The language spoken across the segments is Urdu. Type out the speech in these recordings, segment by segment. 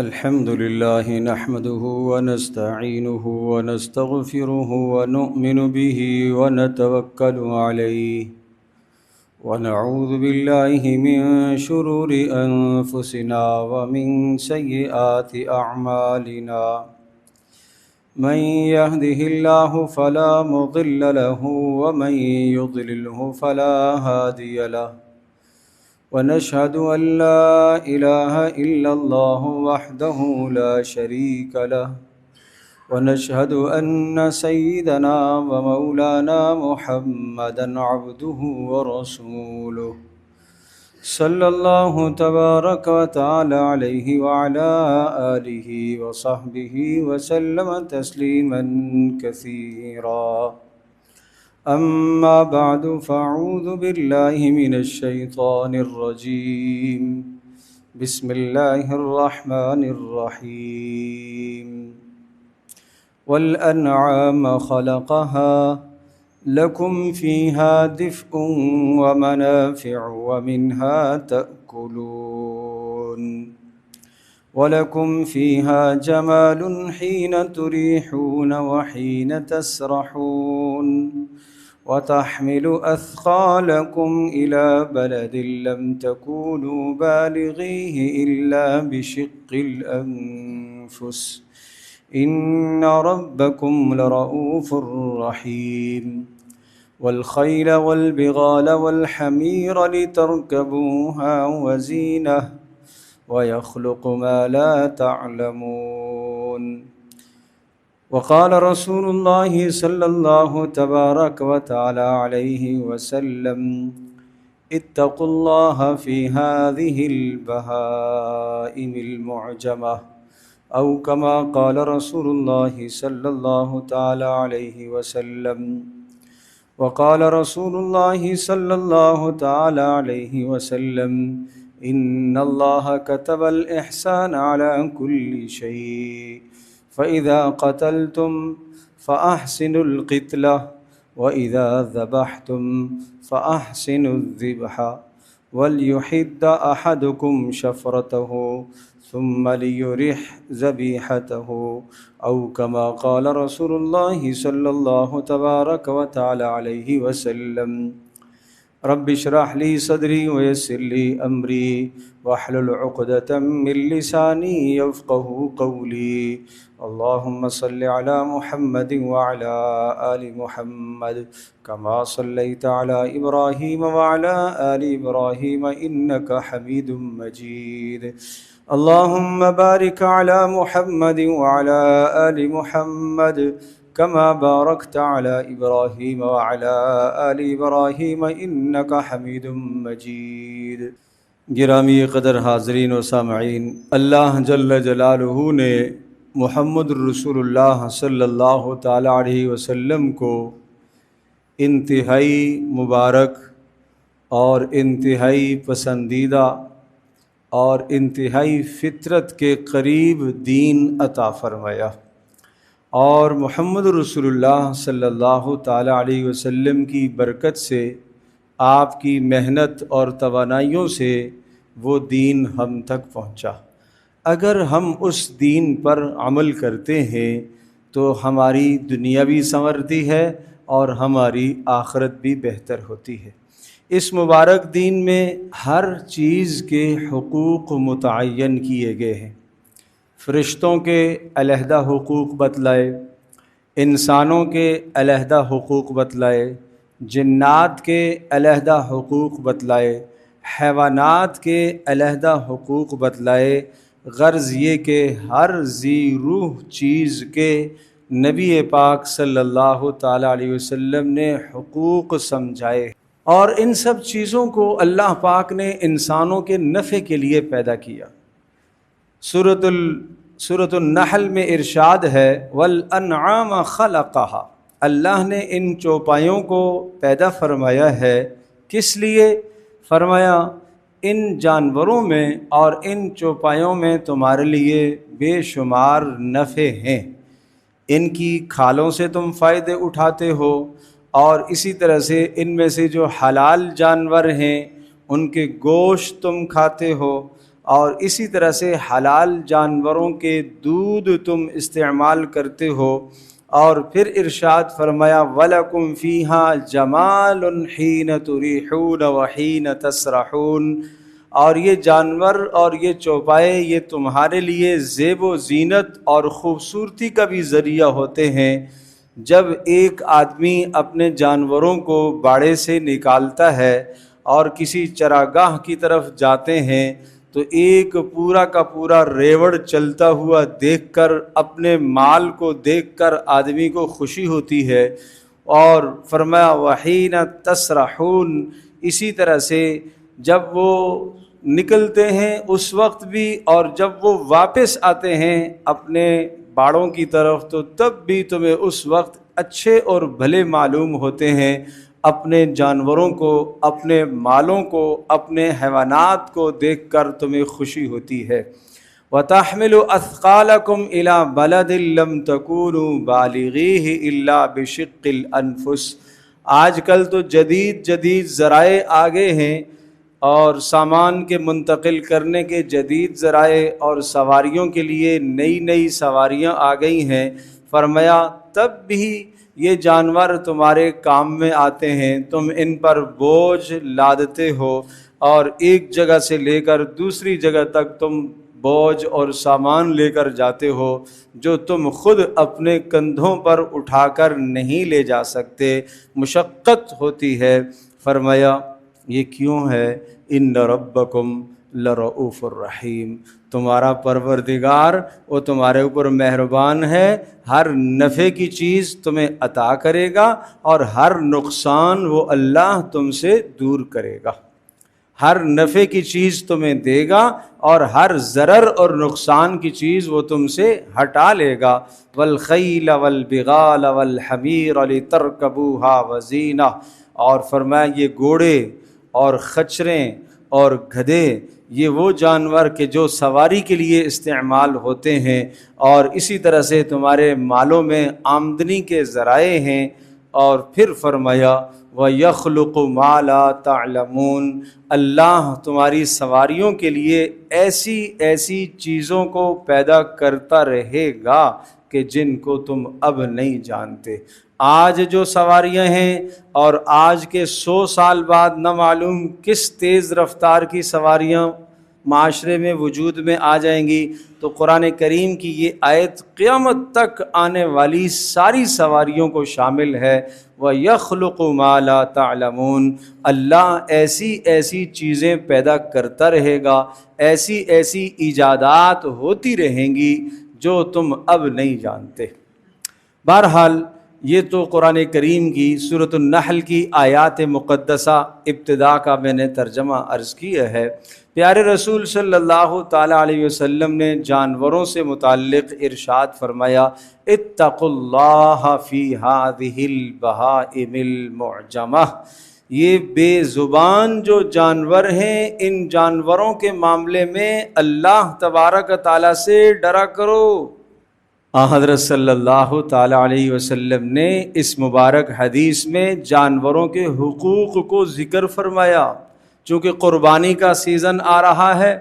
الحمد لله نحمده ونستعينه ونستغفره ونؤمن به ونتوكل عليه ونعوذ بالله من شرور أنفسنا ومن سيئات أعمالنا من يهده الله فلا مضل له ومن يضلله فلا هادي له ونشهد أن لا إله إلا الله وحده لا شريك له ونشهد أن سيدنا ومولانا محمدا عبده ورسوله صلى الله تبارك وتعالى عليه وعلى آله وصحبه وسلم تسليما كثيرا أما بعد فأعوذ بالله من الشيطان الرجيم بسم الله الرحمن الرحيم والأنعام خلقها لكم فيها دفء ومنافع ومنها تأكلون ولكم فيها جمال حين تريحون وحين تسرحون وتحمل أثقالكم إلى بلد لم تكونوا بالغيه إلا بشق الأنفس إن ربكم لرؤوف رحيم والخيل والبغال والحمير لتركبوها وزينة ويخلق ما لا تعلمون وقال رسول الله صلى الله تبارك وتعالى عليه وسلم اتقوا الله في هذه البهائم المعجمة أو كما قال رسول الله صلى الله تعالى عليه وسلم وقال رسول الله صلى الله تعالى عليه وسلم إن الله كتب الإحسان على كل شيء فإذا قتلتم فأحسنوا القتلة وإذا ذبحتم فأحسنوا الذبح وليحد أحدكم شفرته ثم ليرح ذبيحته أو كما قال رسول الله صلى الله تبارك وتعالى عليه وسلم رب اشرح لي صدري ويسر لي أمري واحلل عقدة من لساني يفقه قولي اللهم صل على محمد وعلى آل محمد كما صليت على إبراهيم وعلى آل إبراهيم إنك حميد مجيد اللهم بارك على محمد وعلى آل محمد كما باركت على إبراهيم وعلى آل إبراهيم إنك حميد مجيد۔ گرامی قدر حاضرین و سامعین، اللہ جل جلالہ نے محمد رسول اللہ صلی اللہ تعالی علیہ وسلم کو انتہائی مبارک اور انتہائی پسندیدہ اور انتہائی فطرت کے قریب دین عطا فرمایا، اور محمد رسول اللہ صلی اللہ تعالی علیہ وسلم کی برکت سے، آپ کی محنت اور توانائیوں سے وہ دین ہم تک پہنچا۔ اگر ہم اس دین پر عمل کرتے ہیں تو ہماری دنیا بھی سنورتی ہے اور ہماری آخرت بھی بہتر ہوتی ہے۔ اس مبارک دین میں ہر چیز کے حقوق متعین کیے گئے ہیں۔ فرشتوں کے علیحدہ حقوق بتلائے، انسانوں کے علیحدہ حقوق بتلائے، جنات کے علیحدہ حقوق بتلائے، حیوانات کے علیحدہ حقوق بتلائے۔ غرض یہ کہ ہر ذی روح چیز کے نبی پاک صلی اللہ تعالی علیہ وسلم نے حقوق سمجھائے، اور ان سب چیزوں کو اللہ پاک نے انسانوں کے نفع کے لیے پیدا کیا۔ سورۃ النحل میں ارشاد ہے والانعام خلقها، اللہ نے ان چوپایوں کو پیدا فرمایا ہے۔ کس لیے فرمایا؟ ان جانوروں میں اور ان چوپایوں میں تمہارے لیے بے شمار نفع ہیں، ان کی کھالوں سے تم فائدے اٹھاتے ہو، اور اسی طرح سے ان میں سے جو حلال جانور ہیں ان کے گوشت تم کھاتے ہو، اور اسی طرح سے حلال جانوروں کے دودھ تم استعمال کرتے ہو۔ اور پھر ارشاد فرمایا وَلَكُمْ فِيهَا جَمَالٌ حِينَ تُرِيحُونَ وَحِينَ تَسْرَحُونَ، اور یہ جانور اور یہ چوپائے یہ تمہارے لیے زیب و زینت اور خوبصورتی کا بھی ذریعہ ہوتے ہیں۔ جب ایک آدمی اپنے جانوروں کو باڑے سے نکالتا ہے اور کسی چراگاہ کی طرف جاتے ہیں تو ایک پورا کا پورا ریوڑ چلتا ہوا دیکھ کر، اپنے مال کو دیکھ کر آدمی کو خوشی ہوتی ہے۔ اور فرمایا وحین تسرحون، اسی طرح سے جب وہ نکلتے ہیں اس وقت بھی، اور جب وہ واپس آتے ہیں اپنے باڑوں کی طرف تو تب بھی تمہیں اس وقت اچھے اور بھلے معلوم ہوتے ہیں۔ اپنے جانوروں کو، اپنے مالوں کو، اپنے حیوانات کو دیکھ کر تمہیں خوشی ہوتی ہے۔ وَتَحْمِلُ أَثْقَالَكُمْ إِلَى بَلَدٍ لَمْ تَكُونُوا بَالِغِيهِ إِلَّا بِشِقِّ الْأَنفُسِ۔ آج کل تو جدید ذرائع آگے ہیں، اور سامان کے منتقل کرنے کے جدید ذرائع اور سواریوں کے لیے نئی سواریاں آ گئی ہیں۔ فرمایا تب بھی یہ جانور تمہارے کام میں آتے ہیں، تم ان پر بوجھ لادتے ہو، اور ایک جگہ سے لے کر دوسری جگہ تک تم بوجھ اور سامان لے کر جاتے ہو جو تم خود اپنے کندھوں پر اٹھا کر نہیں لے جا سکتے، مشقت ہوتی ہے۔ فرمایا یہ کیوں ہے؟ ان ربکم لرؤوف الرحیم، تمہارا پروردگار وہ تمہارے اوپر مہربان ہے، ہر نفع کی چیز تمہیں عطا کرے گا اور ہر نقصان وہ اللہ تم سے دور کرے گا، ہر نفع کی چیز تمہیں دے گا اور ہر ضرر اور نقصان کی چیز وہ تم سے ہٹا لے گا۔ والخیل والبغال والحمیر لترکبوها وزینہ، اور فرمایا یہ گھوڑے اور خچریں اور گدھے یہ وہ جانور کہ جو سواری کے لیے استعمال ہوتے ہیں، اور اسی طرح سے تمہارے مالوں میں آمدنی کے ذرائع ہیں۔ اور پھر فرمایا وَيَخْلُقُ مَا لَا تَعْلَمُونَ، اللہ تمہاری سواریوں کے لیے ایسی چیزوں کو پیدا کرتا رہے گا کہ جن کو تم اب نہیں جانتے۔ آج جو سواریاں ہیں اور آج کے 100 سال بعد نہ معلوم کس تیز رفتار کی سواریاں معاشرے میں وجود میں آ جائیں گی، تو قرآن کریم کی یہ آیت قیامت تک آنے والی ساری سواریوں کو شامل ہے۔ وَيَخْلُقُ مَا لَا تَعْلَمُونَ، اللہ ایسی چیزیں پیدا کرتا رہے گا، ایسی ایجادات ہوتی رہیں گی جو تم اب نہیں جانتے۔ بہرحال یہ تو قرآن کریم کی سورۃ النحل کی آیات مقدسہ ابتدا کا میں نے ترجمہ عرض کیا ہے۔ پیارے رسول صلی اللہ تعالیٰ علیہ وسلم نے جانوروں سے متعلق ارشاد فرمایا اتقوا اللہ فی ہذہ البہائم المعجمہ، یہ بے زبان جو جانور ہیں ان جانوروں کے معاملے میں اللہ تبارک تعالیٰ سے ڈرا کرو۔ حضرت صلی اللہ تعالیٰ علیہ وسلم نے اس مبارک حدیث میں جانوروں کے حقوق کو ذکر فرمایا، چونکہ قربانی کا سیزن آ رہا ہے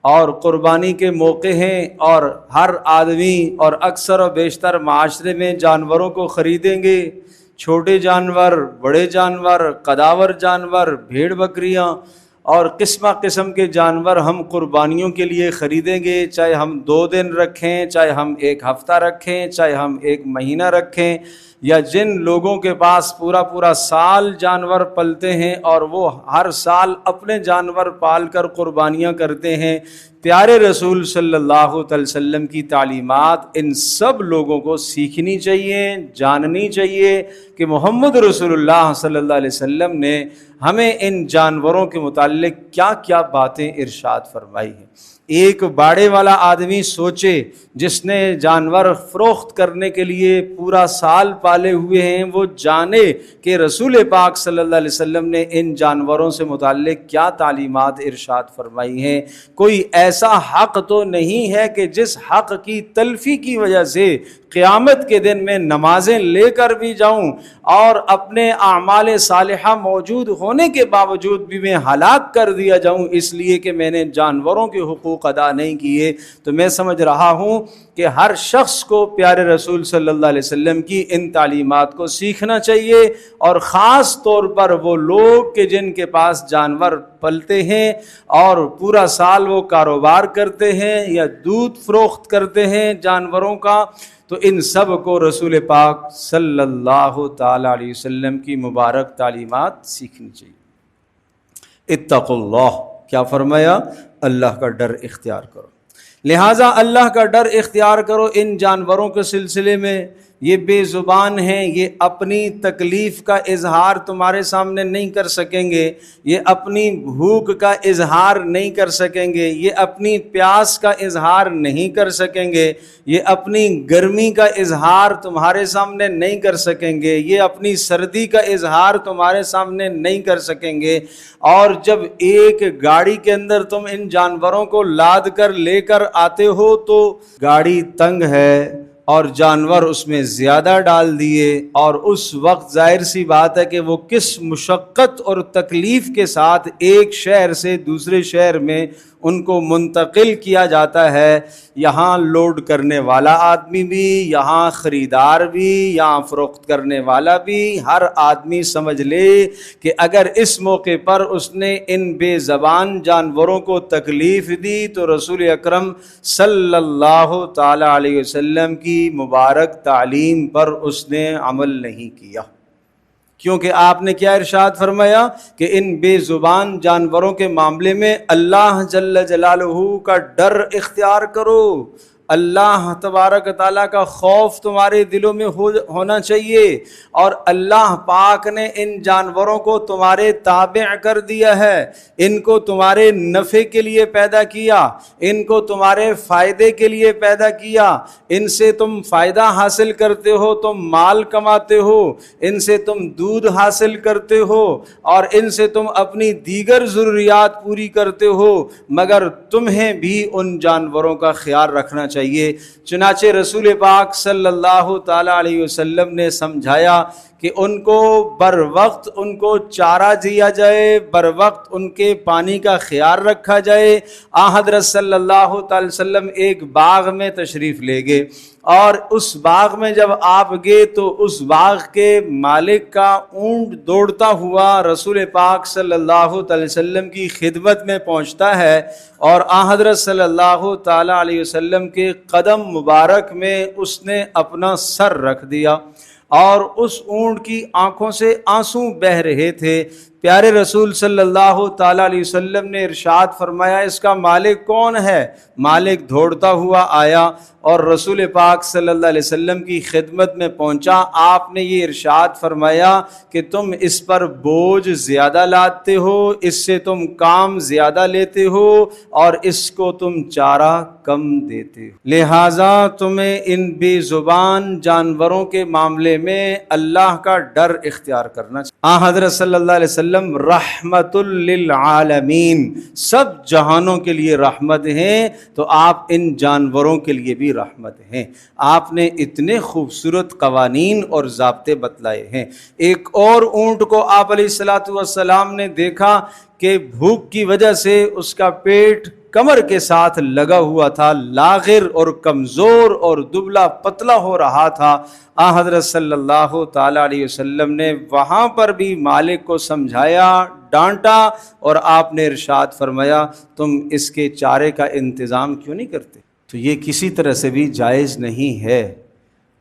اور قربانی کے موقع ہیں، اور ہر آدمی اور اکثر و بیشتر معاشرے میں جانوروں کو خریدیں گے، چھوٹے جانور، بڑے جانور، قداور جانور، بھیڑ بکریاں اور قسم کے جانور ہم قربانیوں کے لیے خریدیں گے، چاہے ہم 2 دن رکھیں، چاہے ہم 1 ہفتہ رکھیں، چاہے ہم 1 مہینہ رکھیں، یا جن لوگوں کے پاس پورا سال جانور پلتے ہیں اور وہ ہر سال اپنے جانور پال کر قربانیاں کرتے ہیں، پیارے رسول صلی اللہ علیہ وسلم کی تعلیمات ان سب لوگوں کو سیکھنی چاہیے، جاننی چاہیے کہ محمد رسول اللہ صلی اللہ علیہ وسلم نے ہمیں ان جانوروں کے متعلق کیا کیا باتیں ارشاد فرمائی ہیں۔ ایک باڑے والا آدمی سوچے جس نے جانور فروخت کرنے کے لیے پورا سال پالے ہوئے ہیں، وہ جانے کہ رسول پاک صلی اللہ علیہ وسلم نے ان جانوروں سے متعلق کیا تعلیمات ارشاد فرمائی ہیں۔ کوئی ایسا حق تو نہیں ہے کہ جس حق کی تلفی کی وجہ سے قیامت کے دن میں نمازیں لے کر بھی جاؤں اور اپنے اعمال صالحہ موجود ہونے کے باوجود بھی میں ہلاک کر دیا جاؤں اس لیے کہ میں نے جانوروں کے حقوق ادا نہیں کیے۔ تو میں سمجھ رہا ہوں کہ ہر شخص کو پیارے رسول صلی اللہ علیہ وسلم کی ان تعلیمات کو سیکھنا چاہیے، اور خاص طور پر وہ لوگ کہ جن کے پاس جانور پلتے ہیں اور پورا سال وہ کاروبار کرتے ہیں یا دودھ فروخت کرتے ہیں جانوروں کا، تو ان سب کو رسول پاک صلی اللہ تعالی علیہ وسلم کی مبارک تعلیمات سیکھنی چاہیے۔ اتقوا اللہ، کیا فرمایا؟ اللہ کا ڈر اختیار کرو۔ لہٰذا اللہ کا ڈر اختیار کرو ان جانوروں کے سلسلے میں۔ یہ بے زبان ہیں، یہ اپنی تکلیف کا اظہار تمہارے سامنے نہیں کر سکیں گے، یہ اپنی بھوک کا اظہار نہیں کر سکیں گے، یہ اپنی پیاس کا اظہار نہیں کر سکیں گے، یہ اپنی گرمی کا اظہار تمہارے سامنے نہیں کر سکیں گے، یہ اپنی سردی کا اظہار تمہارے سامنے نہیں کر سکیں گے۔ اور جب ایک گاڑی کے اندر تم ان جانوروں کو لاد کر لے کر آتے ہو تو گاڑی تنگ ہے اور جانور اس میں زیادہ ڈال دیے، اور اس وقت ظاہر سی بات ہے کہ وہ کس مشقت اور تکلیف کے ساتھ ایک شہر سے دوسرے شہر میں ان کو منتقل کیا جاتا ہے۔ یہاں لوڈ کرنے والا آدمی بھی، یہاں خریدار بھی، یہاں فروخت کرنے والا بھی، ہر آدمی سمجھ لے کہ اگر اس موقع پر اس نے ان بے زبان جانوروں کو تکلیف دی تو رسول اکرم صلی اللہ تعالی علیہ وسلم کی مبارک تعلیم پر اس نے عمل نہیں کیا۔ کیونکہ آپ نے کیا ارشاد فرمایا کہ ان بے زبان جانوروں کے معاملے میں اللہ جل جلالہ کا ڈر اختیار کرو، اللہ تبارک تعالیٰ کا خوف تمہارے دلوں میں ہونا چاہیے، اور اللہ پاک نے ان جانوروں کو تمہارے تابع کر دیا ہے، ان کو تمہارے نفع کے لیے پیدا کیا، ان کو تمہارے فائدے کے لیے پیدا کیا، ان سے تم فائدہ حاصل کرتے ہو، تم مال کماتے ہو، ان سے تم دودھ حاصل کرتے ہو، اور ان سے تم اپنی دیگر ضروریات پوری کرتے ہو، مگر تمہیں بھی ان جانوروں کا خیال رکھنا چاہیے۔ چنانچہ رسول پاک صلی اللہ تعالی علیہ وسلم نے سمجھایا کہ ان کو بر وقت ان کو چارہ دیا جائے، بر وقت ان کے پانی کا خیال رکھا جائے۔ حضرت صلی اللہ تعالی وسلم ایک باغ میں تشریف لے گئے، اور اس باغ میں جب آپ گئے تو اس باغ کے مالک کا اونٹ دوڑتا ہوا رسول پاک صلی اللہ تعالی وسلم کی خدمت میں پہنچتا ہے، اور حضرت صلی اللہ تعالی علیہ وسلم کے قدم مبارک میں اس نے اپنا سر رکھ دیا، اور اس اونٹ کی آنکھوں سے آنسو بہہ رہے تھے۔ پیارے رسول صلی اللہ تعالی علیہ وسلم نے ارشاد فرمایا اس کا مالک کون ہے؟ مالک دوڑتا ہوا آیا اور رسول پاک صلی اللہ علیہ وسلم کی خدمت میں پہنچا۔ آپ نے یہ ارشاد فرمایا کہ تم اس پر بوجھ زیادہ لاتے ہو، اس سے تم کام زیادہ لیتے ہو، اور اس کو تم چارہ کم دیتے ہو، لہٰذا تمہیں ان بے زبان جانوروں کے معاملے میں اللہ کا ڈر اختیار کرنا چاہیے۔ حضرت صلی اللہ علیہ وسلم رحمت للعالمین، سب جہانوں کے لیے رحمت ہیں، تو آپ ان جانوروں کے لیے بھی رحمت ہیں۔ آپ نے اتنے خوبصورت قوانین اور ضابطے بتلائے ہیں۔ ایک اور اونٹ کو آپ علیہ الصلوۃ والسلام نے دیکھا کہ بھوک کی وجہ سے اس کا پیٹ کمر کے ساتھ لگا ہوا تھا، لاغر اور کمزور اور دبلا پتلا ہو رہا تھا۔ حضرت صلی اللہ تعالی علیہ وسلم نے وہاں پر بھی مالک کو سمجھایا، ڈانٹا، اور آپ نے ارشاد فرمایا تم اس کے چارے کا انتظام کیوں نہیں کرتے؟ تو یہ کسی طرح سے بھی جائز نہیں ہے۔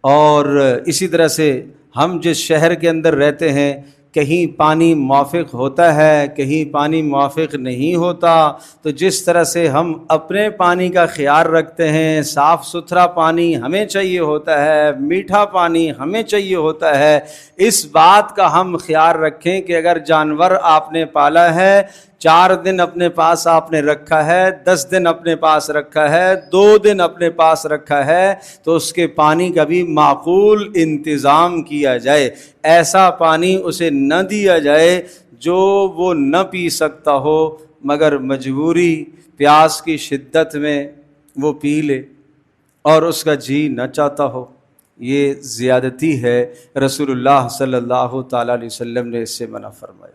اور اسی طرح سے ہم جس شہر کے اندر رہتے ہیں، کہیں پانی موافق ہوتا ہے، کہیں پانی موافق نہیں ہوتا، تو جس طرح سے ہم اپنے پانی کا خیال رکھتے ہیں، صاف ستھرا پانی ہمیں چاہیے ہوتا ہے، میٹھا پانی ہمیں چاہیے ہوتا ہے، اس بات کا ہم خیال رکھیں کہ اگر جانور آپ نے پالا ہے، 4 دن اپنے پاس آپ نے رکھا ہے، 10 دن اپنے پاس رکھا ہے، 2 دن اپنے پاس رکھا ہے، تو اس کے پانی کا بھی معقول انتظام کیا جائے۔ ایسا پانی اسے نہ دیا جائے جو وہ نہ پی سکتا ہو، مگر مجبوری پیاس کی شدت میں وہ پی لے اور اس کا جی نہ چاہتا ہو، یہ زیادتی ہے۔ رسول اللہ صلی اللہ تعالیٰ علیہ وسلم نے اس سے منع فرمایا۔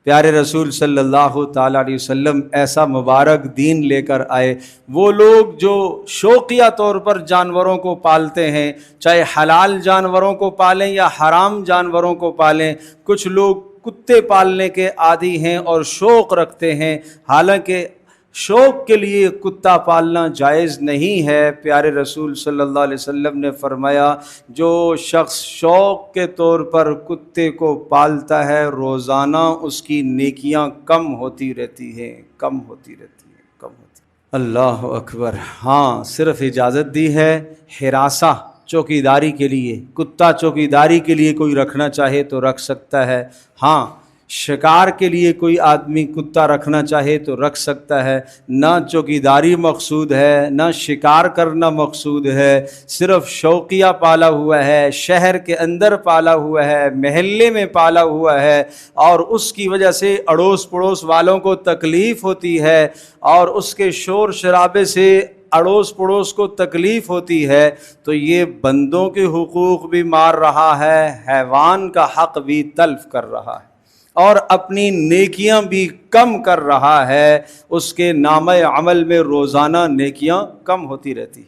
پیارے رسول صلی اللہ تعالیٰ علیہ وسلم ایسا مبارک دین لے کر آئے۔ وہ لوگ جو شوقیہ طور پر جانوروں کو پالتے ہیں، چاہے حلال جانوروں کو پالیں یا حرام جانوروں کو پالیں، کچھ لوگ کتے پالنے کے عادی ہیں اور شوق رکھتے ہیں، حالانکہ شوق کے لیے کتا پالنا جائز نہیں ہے۔ پیارے رسول صلی اللہ علیہ وسلم نے فرمایا جو شخص شوق کے طور پر کتے کو پالتا ہے روزانہ اس کی نیکیاں کم ہوتی رہتی ہیں، کم ہوتی رہتی ہیں، کم ہوتی۔ اللہ اکبر۔ ہاں، صرف اجازت دی ہے حراسہ چوکیداری کے لیے، کتا چوکیداری کے لیے کوئی رکھنا چاہے تو رکھ سکتا ہے۔ ہاں، شکار کے لیے کوئی آدمی کتا رکھنا چاہے تو رکھ سکتا ہے۔ نہ چوکیداری مقصود ہے، نہ شکار کرنا مقصود ہے، صرف شوقیہ پالا ہوا ہے، شہر کے اندر پالا ہوا ہے، محلے میں پالا ہوا ہے، اور اس کی وجہ سے اڑوس پڑوس والوں کو تکلیف ہوتی ہے اور اس کے شور شرابے سے اڑوس پڑوس کو تکلیف ہوتی ہے، تو یہ بندوں کے حقوق بھی مار رہا ہے، حیوان کا حق بھی تلف کر رہا ہے، اور اپنی نیکیاں بھی کم کر رہا ہے۔ اس کے نامہ عمل میں روزانہ نیکیاں کم ہوتی رہتی۔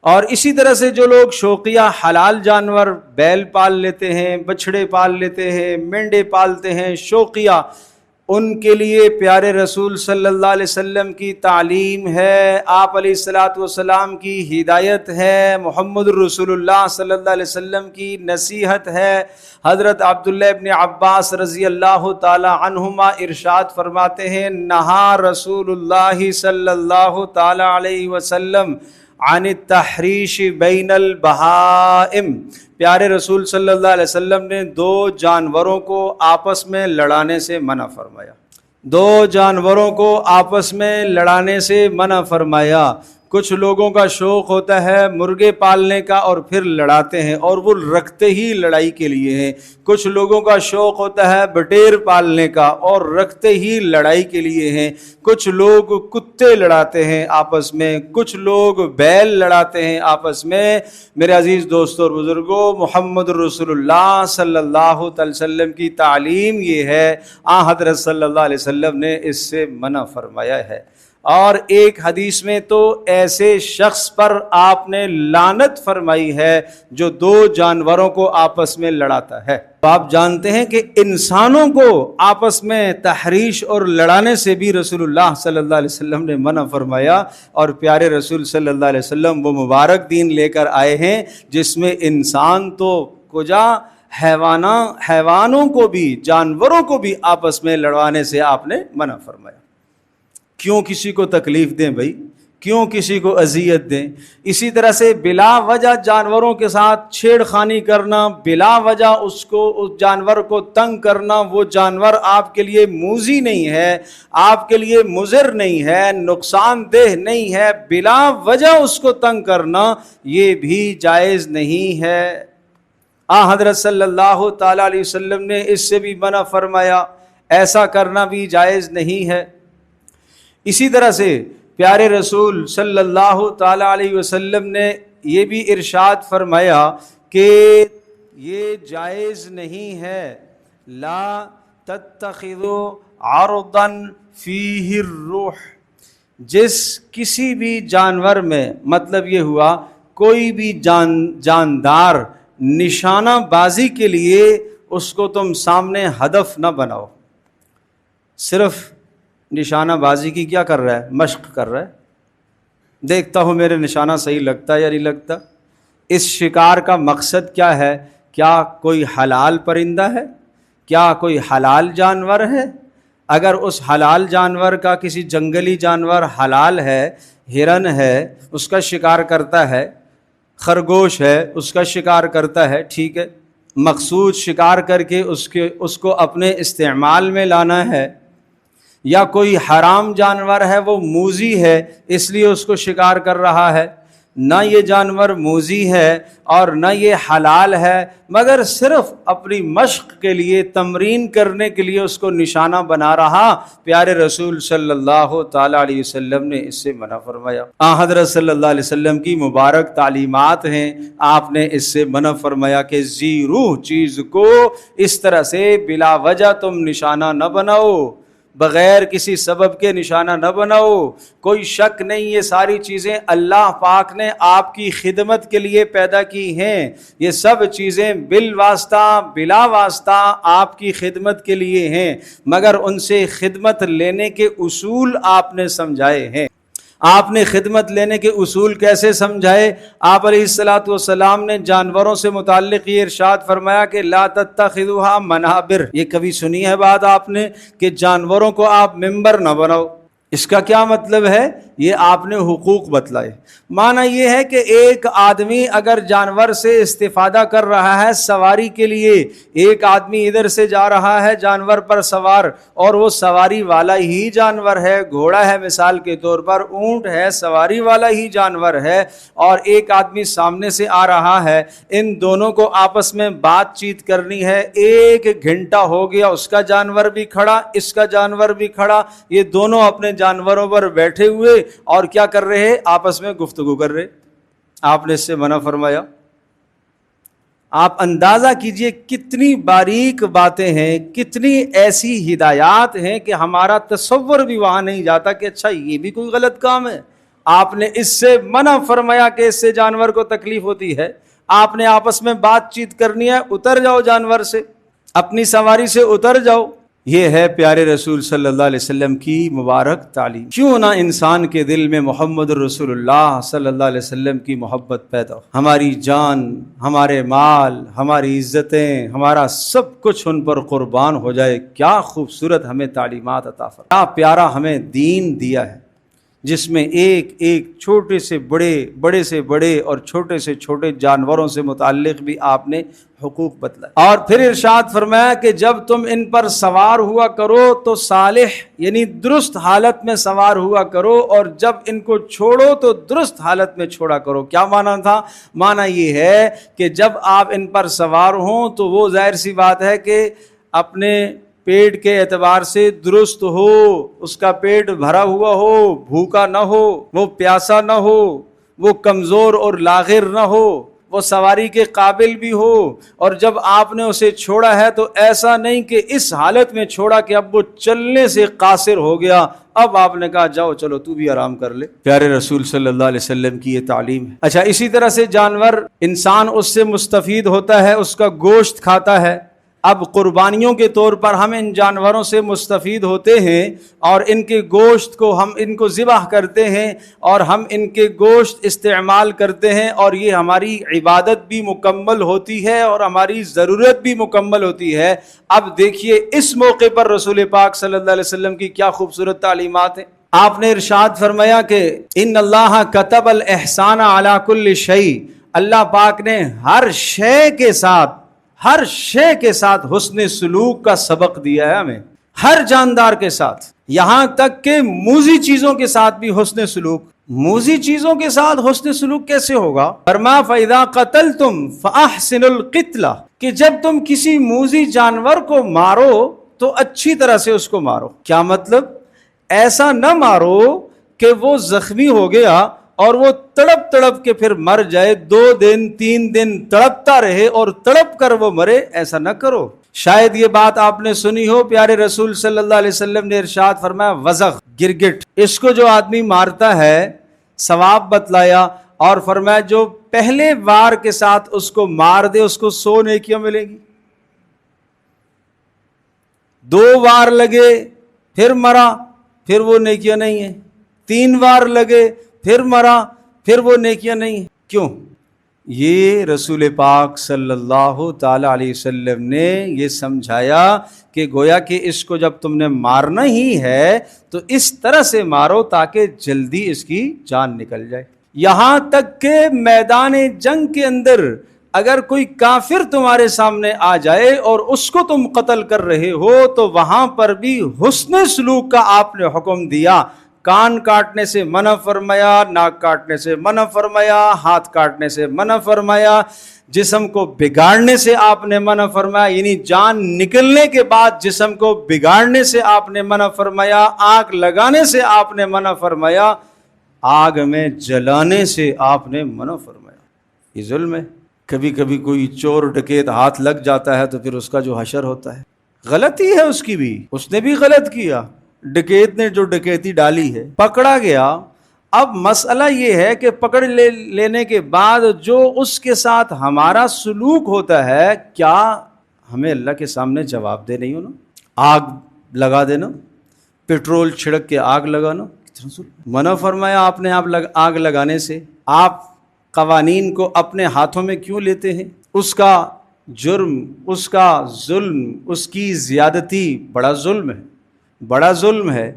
اور اسی طرح سے جو لوگ شوقیہ حلال جانور بیل پال لیتے ہیں، بچھڑے پال لیتے ہیں، مینڈے پالتے ہیں شوقیہ، ان کے لیے پیارے رسول صلی اللہ علیہ وسلم کی تعلیم ہے، آپ علیہ الصلاۃ والسلام کی ہدایت ہے، محمد رسول اللہ صلی اللہ علیہ وسلم کی نصیحت ہے۔ حضرت عبداللہ ابن عباس رضی اللہ تعالی عنہما ارشاد فرماتے ہیں نہا رسول اللہ صلی اللہ تعالی علیہ وسلم عن التحریش بین البہائم۔ پیارے رسول صلی اللہ علیہ وسلم نے دو جانوروں کو آپس میں لڑانے سے منع فرمایا، دو جانوروں کو آپس میں لڑانے سے منع فرمایا۔ کچھ لوگوں کا شوق ہوتا ہے مرغے پالنے کا اور پھر لڑاتے ہیں، اور وہ رکھتے ہی لڑائی کے لیے ہیں۔ کچھ لوگوں کا شوق ہوتا ہے بٹیر پالنے کا اور رکھتے ہی لڑائی کے لیے ہیں۔ کچھ لوگ کتے لڑاتے ہیں آپس میں، کچھ لوگ بیل لڑاتے ہیں آپس میں۔ میرے عزیز دوستوں اور بزرگوں، محمد رسول اللہ صلی اللہ علیہ وسلم کی تعلیم یہ ہے، حضرت صلی اللہ علیہ وسلم نے اس سے منع فرمایا ہے۔ اور ایک حدیث میں تو ایسے شخص پر آپ نے لعنت فرمائی ہے جو دو جانوروں کو آپس میں لڑاتا ہے۔ تو آپ جانتے ہیں کہ انسانوں کو آپس میں تحریش اور لڑانے سے بھی رسول اللہ صلی اللہ علیہ وسلم نے منع فرمایا، اور پیارے رسول صلی اللہ علیہ وسلم وہ مبارک دین لے کر آئے ہیں جس میں انسان تو کجا حیوانوں کو بھی، جانوروں کو بھی آپس میں لڑوانے سے آپ نے منع فرمایا۔ کیوں کسی کو تکلیف دیں بھائی، کیوں کسی کو اذیت دیں؟ اسی طرح سے بلا وجہ جانوروں کے ساتھ چھیڑ خانی کرنا، بلا وجہ اس جانور کو تنگ کرنا، وہ جانور آپ کے لیے موذی نہیں ہے، آپ کے لیے مضر نہیں ہے، نقصان دہ نہیں ہے، بلا وجہ اس کو تنگ کرنا یہ بھی جائز نہیں ہے۔ حضرت صلی اللہ تعالی علیہ وسلم نے اس سے بھی منع فرمایا، ایسا کرنا بھی جائز نہیں ہے۔ اسی طرح سے پیارے رسول صلی اللہ تعالی علیہ وسلم نے یہ بھی ارشاد فرمایا کہ یہ جائز نہیں ہے، لا تتخذوا عرضا فیہ الروح، جس کسی بھی جانور میں، مطلب یہ ہوا کوئی بھی جاندار نشانہ بازی کے لیے اس کو تم سامنے ہدف نہ بناؤ۔ صرف نشانہ بازی کی کیا کر رہا ہے؟ مشق کر رہا ہے، دیکھتا ہوں میرے نشانہ صحیح لگتا ہے یا نہیں لگتا۔ اس شکار کا مقصد کیا ہے؟ کیا کوئی حلال پرندہ ہے؟ کیا کوئی حلال جانور ہے؟ اگر اس حلال جانور کا کسی جنگلی جانور حلال ہے، ہرن ہے، اس کا شکار کرتا ہے، خرگوش ہے، اس کا شکار کرتا ہے، ٹھیک ہے، مقصود شکار کر کے اس کو اپنے استعمال میں لانا ہے، یا کوئی حرام جانور ہے وہ موذی ہے اس لیے اس کو شکار کر رہا ہے، نہ یہ جانور موذی ہے اور نہ یہ حلال ہے، مگر صرف اپنی مشق کے لیے، تمرین کرنے کے لیے اس کو نشانہ بنا رہا، پیارے رسول صلی اللہ تعالی علیہ وسلم نے اس سے منع فرمایا۔ حضرت صلی اللہ علیہ وسلم کی مبارک تعلیمات ہیں، آپ نے اس سے منع فرمایا کہ ذی روح چیز کو اس طرح سے بلا وجہ تم نشانہ نہ بناؤ، بغیر کسی سبب کے نشانہ نہ بناؤ۔ کوئی شک نہیں، یہ ساری چیزیں اللہ پاک نے آپ کی خدمت کے لیے پیدا کی ہیں، یہ سب چیزیں بالواسطہ بلا واسطہ آپ کی خدمت کے لیے ہیں، مگر ان سے خدمت لینے کے اصول آپ نے سمجھائے ہیں۔ آپ نے خدمت لینے کے اصول کیسے سمجھائے؟ آپ علیہ الصلوۃ والسلام نے جانوروں سے متعلق یہ ارشاد فرمایا کہ لا تتخذوها منابر۔ یہ کبھی سنی ہے بات آپ نے کہ جانوروں کو آپ ممبر نہ بناؤ؟ اس کا کیا مطلب ہے؟ یہ آپ نے حقوق بتلائے۔ معنی یہ ہے کہ ایک آدمی اگر جانور سے استفادہ کر رہا ہے سواری کے لیے، ایک آدمی ادھر سے جا رہا ہے جانور پر سوار، اور وہ سواری والا ہی جانور ہے، گھوڑا ہے مثال کے طور پر، اونٹ ہے، سواری والا ہی جانور ہے، اور ایک آدمی سامنے سے آ رہا ہے، ان دونوں کو آپس میں بات چیت کرنی ہے، 1 گھنٹہ ہو گیا، اس کا جانور بھی کھڑا، اس کا جانور بھی کھڑا، یہ دونوں اپنے جانوروں پر بیٹھے ہوئے اور کیا کر رہے؟ آپس میں گفتگو کر رہے۔ آپ نے اس سے منع فرمایا۔ آپ اندازہ کیجئے کتنی باریک باتیں ہیں، کتنی ایسی ہدایات ہیں کہ ہمارا تصور بھی وہاں نہیں جاتا کہ اچھا یہ بھی کوئی غلط کام ہے۔ آپ نے اس سے منع فرمایا کہ اس سے جانور کو تکلیف ہوتی ہے۔ آپ نے آپس میں بات چیت کرنی ہے، اتر جاؤ جانور سے، اپنی سواری سے اتر جاؤ۔ یہ ہے پیارے رسول صلی اللہ علیہ وسلم کی مبارک تعلیم۔ کیوں نہ انسان کے دل میں محمد رسول اللہ صلی اللہ علیہ وسلم کی محبت پیدا ہو، ہماری جان، ہمارے مال، ہماری عزتیں، ہمارا سب کچھ ان پر قربان ہو جائے۔ کیا خوبصورت ہمیں تعلیمات عطا فرمایا، کیا پیارا ہمیں دین دیا ہے، جس میں ایک ایک چھوٹے سے بڑے، بڑے سے بڑے اور چھوٹے سے چھوٹے جانوروں سے متعلق بھی آپ نے حقوق بتلائے۔ اور پھر ارشاد فرمایا کہ جب تم ان پر سوار ہوا کرو تو صالح یعنی درست حالت میں سوار ہوا کرو، اور جب ان کو چھوڑو تو درست حالت میں چھوڑا کرو۔ کیا معنی تھا؟ معنی یہ ہے کہ جب آپ ان پر سوار ہوں تو وہ ظاہر سی بات ہے کہ اپنے پیٹ کے اعتبار سے درست ہو، اس کا پیٹ بھرا ہوا ہو، بھوکا نہ ہو، وہ پیاسا نہ ہو، وہ کمزور اور لاغر نہ ہو، وہ سواری کے قابل بھی ہو۔ اور جب آپ نے اسے چھوڑا ہے تو ایسا نہیں کہ اس حالت میں چھوڑا کہ اب وہ چلنے سے قاصر ہو گیا، اب آپ نے کہا جاؤ چلو تو بھی آرام کر لے۔ پیارے رسول صلی اللہ علیہ وسلم کی یہ تعلیم ہے۔ اچھا، اسی طرح سے جانور، انسان اس سے مستفید ہوتا ہے، اس کا گوشت کھاتا ہے۔ اب قربانیوں کے طور پر ہم ان جانوروں سے مستفید ہوتے ہیں، اور ان کے گوشت کو ہم ان کو ذبح کرتے ہیں، اور ہم ان کے گوشت استعمال کرتے ہیں، اور یہ ہماری عبادت بھی مکمل ہوتی ہے اور ہماری ضرورت بھی مکمل ہوتی ہے۔ اب دیکھیے اس موقع پر رسول پاک صلی اللہ علیہ وسلم کی کیا خوبصورت تعلیمات ہیں۔ آپ نے ارشاد فرمایا کہ ان اللہ کتب الاحسان علی کل شیء، اللہ پاک نے ہر شے کے ساتھ حسن سلوک کا سبق دیا ہے ہمیں، ہر جاندار کے ساتھ، یہاں تک کہ موذی چیزوں کے ساتھ بھی حسن سلوک۔ موذی چیزوں کے ساتھ حسن سلوک کیسے ہوگا؟ فرمایا فَإِذَا قَتَلْتُمْ فَأَحْسِنُوا الْقِتْلَةَ، کہ جب تم کسی موذی جانور کو مارو تو اچھی طرح سے اس کو مارو۔ کیا مطلب؟ ایسا نہ مارو کہ وہ زخمی ہو گیا اور وہ تڑپ تڑپ کے پھر مر جائے، 2 دن 3 دن تڑپتا رہے اور تڑپ کر وہ مرے، ایسا نہ کرو۔ شاید یہ بات آپ نے سنی ہو، پیارے رسول صلی اللہ علیہ وسلم نے ارشاد فرمایا وزغ، گرگٹ، اس کو جو آدمی مارتا ہے ثواب بتلایا، اور فرمایا جو پہلے وار کے ساتھ اس کو مار دے اس کو 100 نیکیاں ملے گی، 2 وار لگے پھر مرا پھر وہ نیکیاں نہیں ہیں، 3 وار لگے پھر مرا پھر وہ نیکیاں نہیں ہیں۔ کیوں؟ یہ رسول پاک صلی اللہ تعالی علیہ وسلم نے یہ سمجھایا کہ گویا کہ اس کو جب تم نے مارنا ہی ہے تو اس طرح سے مارو تاکہ جلدی اس کی جان نکل جائے۔ یہاں تک کہ میدان جنگ کے اندر اگر کوئی کافر تمہارے سامنے آ جائے اور اس کو تم قتل کر رہے ہو تو وہاں پر بھی حسن سلوک کا آپ نے حکم دیا۔ کان کاٹنے سے منع فرمایا، ناک کاٹنے سے منع فرمایا، ہاتھ کاٹنے سے منع فرمایا، جسم کو بگاڑنے سے آپ نے منع فرمایا، یعنی جان نکلنے کے بعد جسم کو بگاڑنے سے آپ نے منع فرمایا، آگ لگانے سے آپ نے منع فرمایا، آگ میں جلانے سے آپ نے منع فرمایا۔ یہ ظلم ہے۔ کبھی کبھی کوئی چور ڈکیت ہاتھ لگ جاتا ہے تو پھر اس کا جو حشر ہوتا ہے، غلطی ہے اس کی بھی، اس نے بھی غلط کیا، ڈکیت نے جو ڈکیتی ڈالی ہے پکڑا گیا۔ اب مسئلہ یہ ہے کہ پکڑ لینے کے بعد جو اس کے ساتھ ہمارا سلوک ہوتا ہے، کیا ہمیں اللہ کے سامنے جواب دہ نہیں ہونا؟ آگ لگا دینا، پیٹرول چھڑک کے آگ لگانا، منع فرمایا آپ نے آگ لگانے سے۔ آپ قوانین کو اپنے ہاتھوں میں کیوں لیتے ہیں؟ اس کا جرم، اس کا ظلم، اس کی زیادتی بڑا ظلم ہے، بڑا ظلم ہے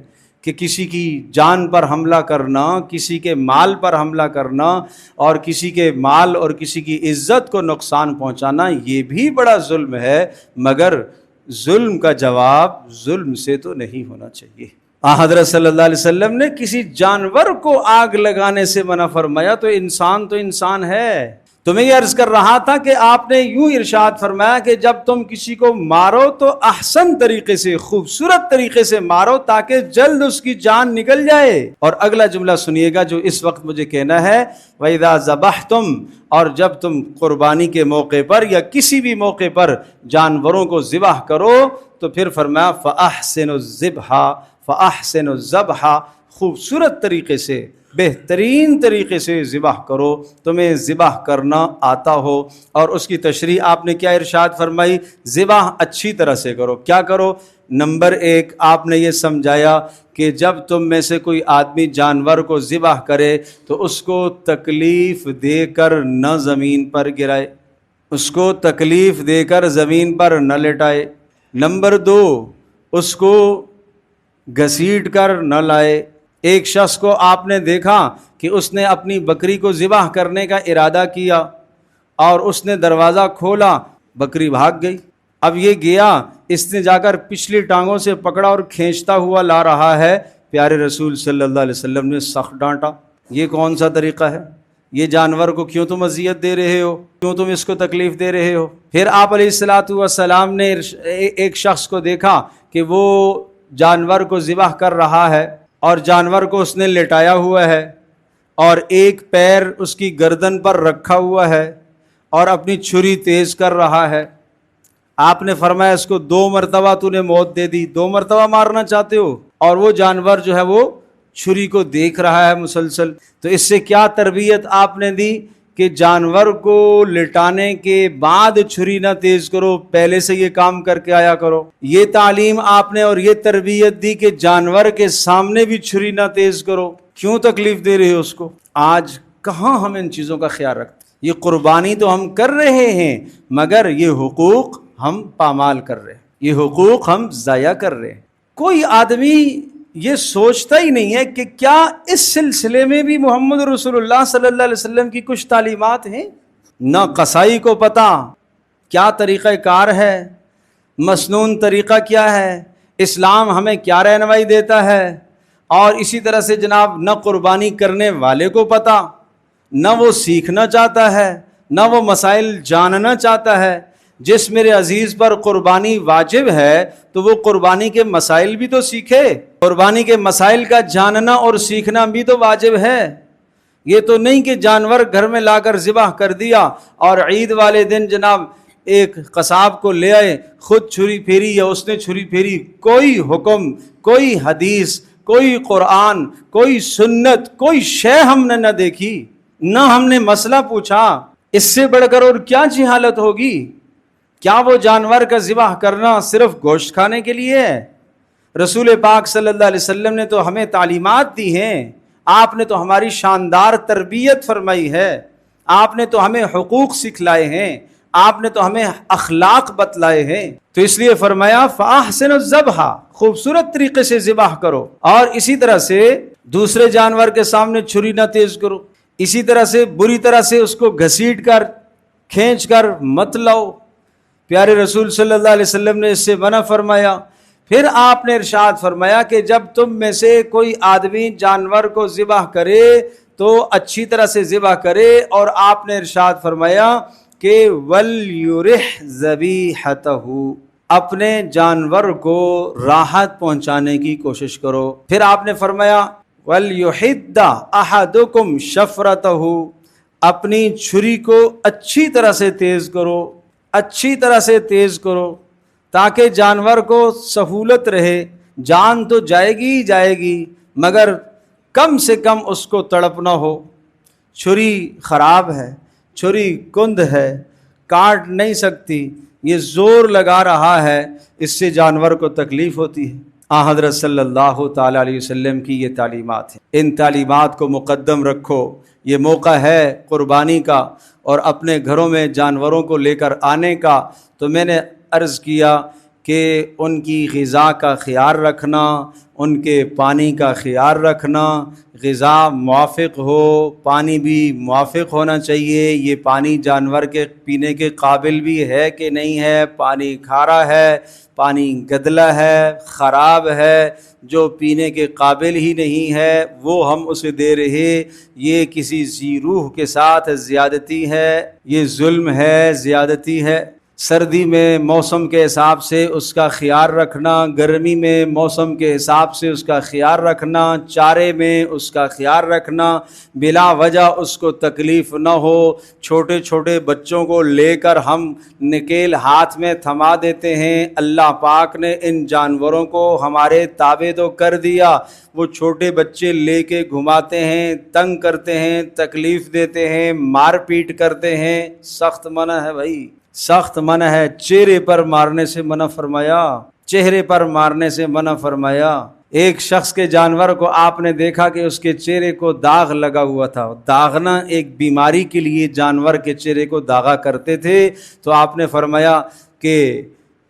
کہ کسی کی جان پر حملہ کرنا، کسی کے مال پر حملہ کرنا اور کسی کے مال اور کسی کی عزت کو نقصان پہنچانا، یہ بھی بڑا ظلم ہے، مگر ظلم کا جواب ظلم سے تو نہیں ہونا چاہیے۔ حضرت صلی اللہ علیہ وسلم نے کسی جانور کو آگ لگانے سے منع فرمایا، تو انسان ہے۔ تو میں یہ عرض کر رہا تھا کہ آپ نے یوں ارشاد فرمایا کہ جب تم کسی کو مارو تو احسن طریقے سے، خوبصورت طریقے سے مارو تاکہ جلد اس کی جان نکل جائے۔ اور اگلا جملہ سنیے گا جو اس وقت مجھے کہنا ہے، وَإِذَا ذَبَحْتُمْ، اور جب تم قربانی کے موقع پر یا کسی بھی موقع پر جانوروں کو ذبح کرو تو پھر فرمایا فَأَحْسِنُوا الذِّبْحَ فَأَحْسِنُوا الذَّبْحَ، خوبصورت طریقے سے، بہترین طریقے سے ذبح کرو، تمہیں ذبح کرنا آتا ہو۔ اور اس کی تشریح آپ نے کیا ارشاد فرمائی؟ ذبح اچھی طرح سے کرو۔ کیا کرو؟ نمبر 1 آپ نے یہ سمجھایا کہ جب تم میں سے کوئی آدمی جانور کو ذبح کرے تو اس کو تکلیف دے کر نہ زمین پر گرائے، اس کو تکلیف دے کر زمین پر نہ لٹائے۔ نمبر 2 اس کو گھسیٹ کر نہ لائے۔ ایک شخص کو آپ نے دیکھا کہ اس نے اپنی بکری کو ذبح کرنے کا ارادہ کیا اور اس نے دروازہ کھولا، بکری بھاگ گئی۔ اب یہ گیا، اس نے جا کر پچھلی ٹانگوں سے پکڑا اور کھینچتا ہوا لا رہا ہے۔ پیارے رسول صلی اللہ علیہ وسلم نے سخت ڈانٹا، یہ کون سا طریقہ ہے؟ یہ جانور کو کیوں تم اذیت دے رہے ہو؟ کیوں تم اس کو تکلیف دے رہے ہو؟ پھر آپ علیہ الصلوۃ والسلام نے ایک شخص کو دیکھا کہ وہ جانور کو ذبح کر رہا ہے اور جانور کو اس نے لٹایا ہوا ہے اور ایک پیر اس کی گردن پر رکھا ہوا ہے اور اپنی چھری تیز کر رہا ہے۔ آپ نے فرمایا اس کو 2 مرتبہ تو نے موت دے دی، 2 مرتبہ مارنا چاہتے ہو؟ اور وہ جانور جو ہے وہ چھری کو دیکھ رہا ہے مسلسل۔ تو اس سے کیا تربیت آپ نے دی کہ جانور کو لٹانے کے بعد چھری نہ تیز کرو، پہلے سے یہ کام کر کے آیا کرو۔ یہ تعلیم آپ نے اور یہ تربیت دی کہ جانور کے سامنے بھی چھری نہ تیز کرو، کیوں تکلیف دے رہے ہو اس کو؟ آج کہاں ہم ان چیزوں کا خیال رکھتے؟ یہ قربانی تو ہم کر رہے ہیں مگر یہ حقوق ہم پامال کر رہے ہیں، یہ حقوق ہم ضائع کر رہے ہیں۔ کوئی آدمی یہ سوچتا ہی نہیں ہے کہ کیا اس سلسلے میں بھی محمد رسول اللہ صلی اللہ علیہ وسلم کی کچھ تعلیمات ہیں؟ نہ قصائی کو پتہ کیا طریقہ کار ہے، مسنون طریقہ کیا ہے، اسلام ہمیں کیا رہنمائی دیتا ہے، اور اسی طرح سے جناب نہ قربانی کرنے والے کو پتہ، نہ وہ سیکھنا چاہتا ہے، نہ وہ مسائل جاننا چاہتا ہے۔ جس میرے عزیز پر قربانی واجب ہے تو وہ قربانی کے مسائل بھی تو سیکھے، قربانی کے مسائل کا جاننا اور سیکھنا بھی تو واجب ہے۔ یہ تو نہیں کہ جانور گھر میں لا کر ذبح کر دیا اور عید والے دن جناب ایک قصاب کو لے آئے، خود چھری پھیری یا اس نے چھری پھیری۔ کوئی حکم، کوئی حدیث، کوئی قرآن، کوئی سنت، کوئی شے ہم نے نہ دیکھی، نہ ہم نے مسئلہ پوچھا۔ اس سے بڑھ کر اور کیا جہالت ہوگی؟ کیا وہ جانور کا ذبح کرنا صرف گوشت کھانے کے لیے ہے؟ رسول پاک صلی اللہ علیہ وسلم نے تو ہمیں تعلیمات دی ہیں، آپ نے تو ہماری شاندار تربیت فرمائی ہے، آپ نے تو ہمیں حقوق سکھلائے ہیں، آپ نے تو ہمیں اخلاق بتلائے ہیں۔ تو اس لیے فرمایا فَأَحْسِنُوا الذَّبْحَ، خوبصورت طریقے سے ذبح کرو، اور اسی طرح سے دوسرے جانور کے سامنے چھری نہ تیز کرو، اسی طرح سے بری طرح سے اس کو گھسیٹ کر کھینچ کر مت لاؤ۔ پیارے رسول صلی اللہ علیہ وسلم نے اس سے منع فرمایا۔ پھر آپ نے ارشاد فرمایا کہ جب تم میں سے کوئی آدمی جانور کو ذبح کرے تو اچھی طرح سے ذبح کرے، اور آپ نے ارشاد فرمایا کہ وَلْيُرِحْ ذَبِیحَتَهُ، اپنے جانور کو راحت پہنچانے کی کوشش کرو۔ پھر آپ نے فرمایا وَلْيُحِدَّ أَحَدُكُمْ شَفْرَتَهُ، اپنی چھری کو اچھی طرح سے تیز کرو، اچھی طرح سے تیز کرو تاکہ جانور کو سہولت رہے۔ جان تو جائے گی ہی جائے گی، مگر کم سے کم اس کو تڑپ نہ ہو۔ چھری خراب ہے، چھری کند ہے، کاٹ نہیں سکتی، یہ زور لگا رہا ہے، اس سے جانور کو تکلیف ہوتی ہے۔ حضرت صلی اللہ تعالیٰ علیہ وسلم کی یہ تعلیمات ہیں، ان تعلیمات کو مقدم رکھو۔ یہ موقع ہے قربانی کا اور اپنے گھروں میں جانوروں کو لے کر آنے کا۔ تو میں نے عرض کیا کہ ان کی غذا کا خیال رکھنا، ان کے پانی کا خیال رکھنا، غذا موافق ہو، پانی بھی موافق ہونا چاہیے۔ یہ پانی جانور کے پینے کے قابل بھی ہے کہ نہیں ہے، پانی کھارا ہے، پانی گدلا ہے، خراب ہے، جو پینے کے قابل ہی نہیں ہے وہ ہم اسے دے رہے، یہ کسی ذی روح کے ساتھ زیادتی ہے، یہ ظلم ہے، زیادتی ہے۔ سردی میں موسم کے حساب سے اس کا خیال رکھنا، گرمی میں موسم کے حساب سے اس کا خیال رکھنا، چارے میں اس کا خیال رکھنا، بلا وجہ اس کو تکلیف نہ ہو۔ چھوٹے چھوٹے بچوں کو لے کر ہم نکیل ہاتھ میں تھما دیتے ہیں۔ اللہ پاک نے ان جانوروں کو ہمارے تابع تو کر دیا، وہ چھوٹے بچے لے کے گھماتے ہیں، تنگ کرتے ہیں، تکلیف دیتے ہیں، مار پیٹ کرتے ہیں۔ سخت منع ہے بھائی، سخت منع ہے۔ چہرے پر مارنے سے منع فرمایا، چہرے پر مارنے سے منع فرمایا۔ ایک شخص کے جانور کو آپ نے دیکھا کہ اس کے چہرے کو داغ لگا ہوا تھا۔ داغنا ایک بیماری کے لیے جانور کے چہرے کو داغا کرتے تھے، تو آپ نے فرمایا کہ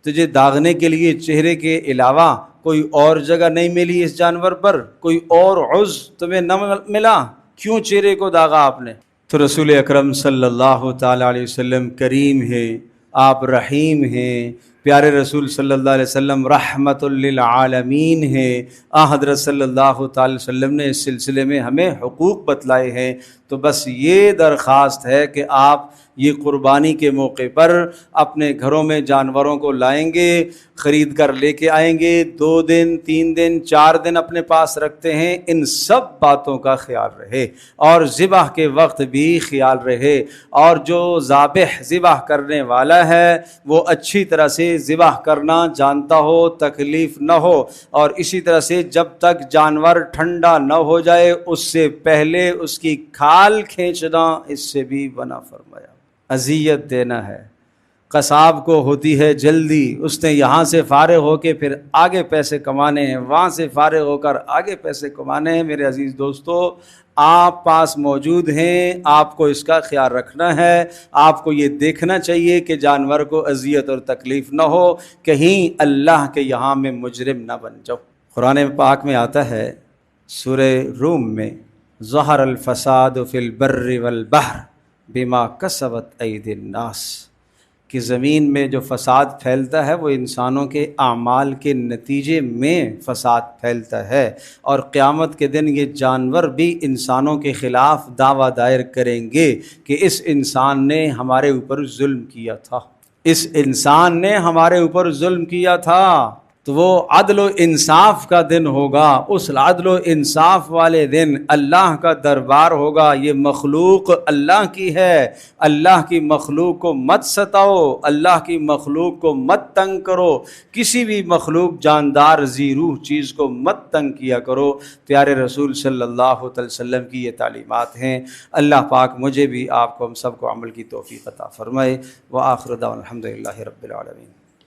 تجھے داغنے کے لیے چہرے کے علاوہ کوئی اور جگہ نہیں ملی اس جانور پر، کوئی اور عضو تمہیں نہ ملا، کیوں چہرے کو داغا آپ نے؟ تو رسول اکرم صلی اللہ تعالیٰ علیہ وسلم کریم ہے، آپ رحیم ہیں، پیارے رسول صلی اللہ علیہ وسلم رحمت للعالمین ہیں۔ حضرت صلی اللہ تعالیٰ علیہ وسلم نے اس سلسلے میں ہمیں حقوق بتلائے ہیں۔ تو بس یہ درخواست ہے کہ آپ یہ قربانی کے موقع پر اپنے گھروں میں جانوروں کو لائیں گے، خرید کر لے کے آئیں گے، 2 دن 3 دن 4 دن اپنے پاس رکھتے ہیں، ان سب باتوں کا خیال رہے اور ذبح کے وقت بھی خیال رہے، اور جو ذابح ذبح کرنے والا ہے وہ اچھی طرح سے ذبح کرنا جانتا ہو، تکلیف نہ ہو، اور اسی طرح سے جب تک جانور ٹھنڈا نہ ہو جائے اس سے پہلے اس کی کھال کھینچنا اس سے بھی منع فرمایا۔ اذیت دینا ہے، قصاب کو ہوتی ہے جلدی، اس نے یہاں سے فارغ ہو کے پھر آگے پیسے کمانے ہیں، وہاں سے فارغ ہو کر آگے پیسے کمانے ہیں۔ میرے عزیز دوستو، آپ پاس موجود ہیں، آپ کو اس کا خیال رکھنا ہے، آپ کو یہ دیکھنا چاہیے کہ جانور کو اذیت اور تکلیف نہ ہو، کہیں اللہ کے یہاں میں مجرم نہ بن جاؤ۔ قرآن پاک میں آتا ہے سورہ روم میں، ظہر الفساد فی البر والبحر بما کسبت ایدی الناس، کہ زمین میں جو فساد پھیلتا ہے وہ انسانوں کے اعمال کے نتیجے میں فساد پھیلتا ہے، اور قیامت کے دن یہ جانور بھی انسانوں کے خلاف دعویٰ دائر کریں گے کہ اس انسان نے ہمارے اوپر ظلم کیا تھا، اس انسان نے ہمارے اوپر ظلم کیا تھا۔ تو وہ عدل و انصاف کا دن ہوگا، اس عدل و انصاف والے دن اللہ کا دربار ہوگا۔ یہ مخلوق اللہ کی ہے، اللہ کی مخلوق کو مت ستاؤ، اللہ کی مخلوق کو مت تنگ کرو، کسی بھی مخلوق جاندار ذی روح چیز کو مت تنگ کیا کرو۔ پیارے رسول صلی اللہ علیہ وسلم کی یہ تعلیمات ہیں۔ اللہ پاک مجھے بھی، آپ کو، ہم سب کو عمل کی توفیق عطا فرمائے۔ وآخر دعوانا الحمدللہ رب العالمین۔